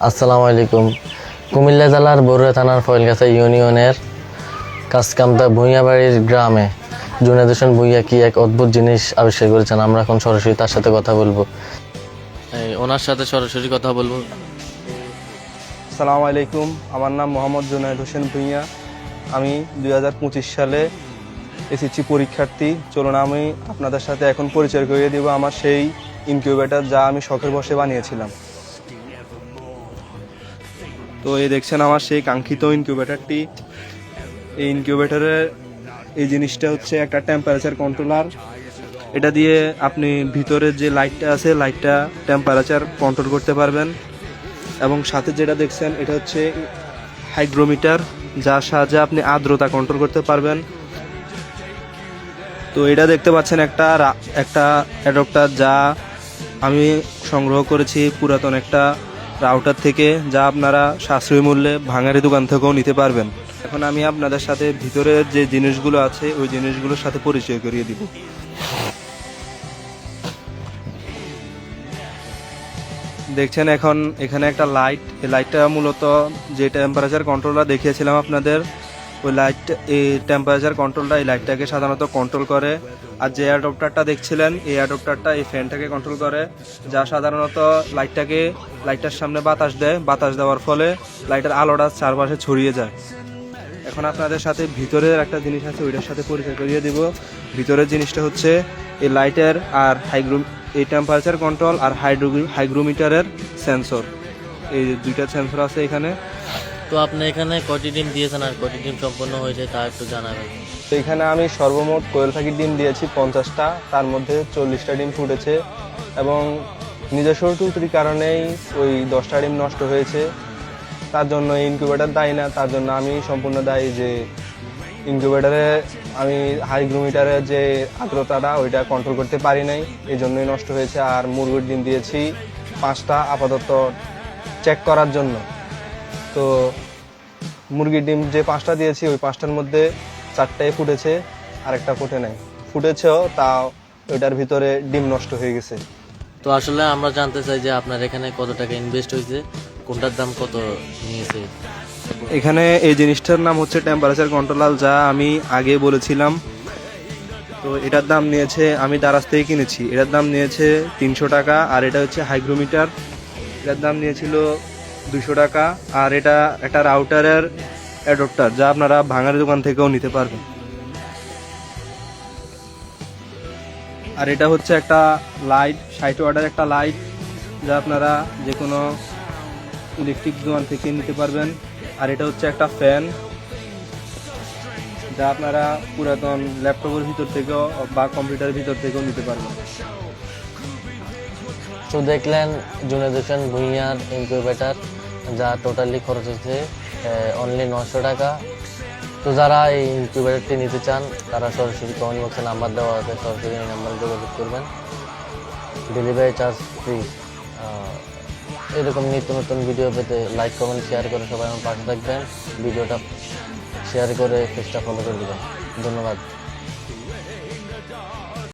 আসসালামু আলাইকুম। কুমিল্লা জেলার বরুড়া থানার ফয়েলগাছা ইউনিয়নের কাসকামতা ভূঁইয়াবাড়ির গ্রামে জুনায়েদ হোসেন ভূঁইয়া কি এক অদ্ভুত জিনিস আবিষ্কার করেছেন। আমরা এখন সরাসরি তার সাথে কথা বলবো। ওনার সাথে সরাসরি কথা বলবো। আসসালামু আলাইকুম, আমার নাম মোহাম্মদ জুনায়েদ হোসেন ভূঁইয়া। আমি 2025 সালে এসএসসি পরীক্ষার্থী। চলুন আমি আপনাদের সাথে এখন পরিচয় করিয়ে দিব আমার সেই ইনকিউবেটর, যা আমি শখের বশে বানিয়েছিলাম। তো এই দেখছেন আমার সেই কাঙ্ক্ষিত ইনকিউবেটরটি। এই ইনকিউবেটরের এই জিনিসটা হচ্ছে একটা টেম্পারেচার কন্ট্রোলার। এটা দিয়ে আপনি ভিতরের যে লাইটটা আছে, লাইটটা টেম্পারেচার কন্ট্রোল করতে পারবেন। এবং সাথে যেটা দেখছেন এটা হচ্ছে হাইগ্রোমিটার, যার সাহায্যে আপনি আর্দ্রতা কন্ট্রোল করতে পারবেন। তো এটা দেখতে পাচ্ছেন একটা অ্যাডাপ্টার, যা আমি সংগ্রহ করেছি পুরাতন একটা রাউটার থেকে, যা আপনারা সাশ্রয়ী মূল্যে ভাঙারি দোকান থেকেও নিতে পারবেন। এখন আমি আপনাদের সাথে ভিতরে যে জিনিসগুলো আছে ওই জিনিসগুলোর সাথে পরিচয় করিয়ে দিব। দেখছেন এখন এখানে একটা লাইট, এই লাইটটা মূলত যে টেম্পারেচার কন্ট্রোলটা দেখিয়েছিলাম আপনাদের, ওই লাইট, এই টেম্পারেচার কন্ট্রোলটা এই লাইটটাকে সাধারণত কন্ট্রোল করে। আর যে অ্যাডপ্টারটা দেখছিলেন, এই অ্যাডপ্টারটা এই ফ্যানটাকে কন্ট্রোল করে, যা সাধারণত লাইটটার সামনে বাতাস দেয়। বাতাস দেওয়ার ফলে লাইটের আলোটা চারপাশে ছড়িয়ে যায়। এখন আপনাদের সাথে ভিতরের একটা জিনিস আছে, ওইটার সাথে পরিচয় করিয়ে দিব। ভিতরের জিনিসটা হচ্ছে এই লাইটের আর এই টেম্পারেচার কন্ট্রোল আর হাইগ্রোমিটারের সেন্সর, এই দুইটা সেন্সর আছে এখানে। তো আপনি এখানে কয়টি ডিম দিয়েছেন আর কয়টি ডিম সম্পন্ন হয়েছে তা একটু জানাবেন। তো এখানে আমি সর্বমোট কোয়েল পাখির ডিম দিয়েছি 50টা, তার মধ্যে 40টা ডিম ফুটেছে এবং নিজস্ব ত্রুটির কারণেই ওই 10টা ডিম নষ্ট হয়েছে। তার জন্য ইনকিউবেটর দায়ী না, তার জন্য আমি সম্পূর্ণ দায়ী যে ইনকিউবেটরে আমি হাইগ্রোমিটারের যে আর্দ্রতাটা ওইটা কন্ট্রোল করতে পারি নাই, এই জন্যই নষ্ট হয়েছে। আর মুরগির ডিম দিয়েছি 5টা আপাতত চেক করার জন্য। তো মুরগির ডিম যে 5টা দিয়েছি ওই 5টার মধ্যে 4টাই ফুটেছে, আরেকটা ফুটে নাই। ফুটেছেও তাও ওইটার ভিতরে ডিম নষ্ট হয়ে গেছে। তো আসলে আমরা জানতে চাই যে আপনার এখানে কত টাকা ইনভেস্ট হয়েছে, কোনটার দাম কত নিয়েছে। এখানে এই জিনিসটার নাম হচ্ছে টেম্পারেচার কন্ট্রোলার, যা আমি আগে বলেছিলাম। তো এটার দাম নিয়েছে, আমি দারাজ থেকে কিনেছি, এটার দাম নিয়েছে 300 টাকা। আর এটা হচ্ছে হাইগ্রোমিটার, এটার দাম নিয়েছিল 200 টাকা। আর এটা একটা রাউটারের অ্যাডপ্টার, যা আপনারা ভাঙারি দোকান থেকেও নিতে পারবেন। আর এটা হচ্ছে একটা লাইট, 60 ওয়াটের একটা লাইট, যা আপনারা যে কোনো ইলেকট্রিক দোকান থেকে নিতে পারবেন। আর এটা হচ্ছে একটা ফ্যান, যা আপনারা পুরাতন ল্যাপটপের ভিতর থেকেও বা কম্পিউটারের ভিতর থেকেও নিতে পারবেন। তো দেখলেন জুনায়েদ হোসেন ভূঁইয়ার ইনকিউবেটর, যা টোটালি খরচ হচ্ছে অনলি 900 টাকা। তো যারা এই ইনকিউবেটরটি নিতে চান তারা সরাসরি কমেন্ট বক্সে নাম্বার দেওয়া আছে, সরাসরি এই নাম্বারে যোগাযোগ করবেন। Delivery charge free. এরকম নিত্য নতুন ভিডিও পেতে লাইক কমেন্ট শেয়ার করে সবাই আমার পাশে থাকবেন। ভিডিওটা শেয়ার করে পেজটা ফলো করে দেবেন। ধন্যবাদ।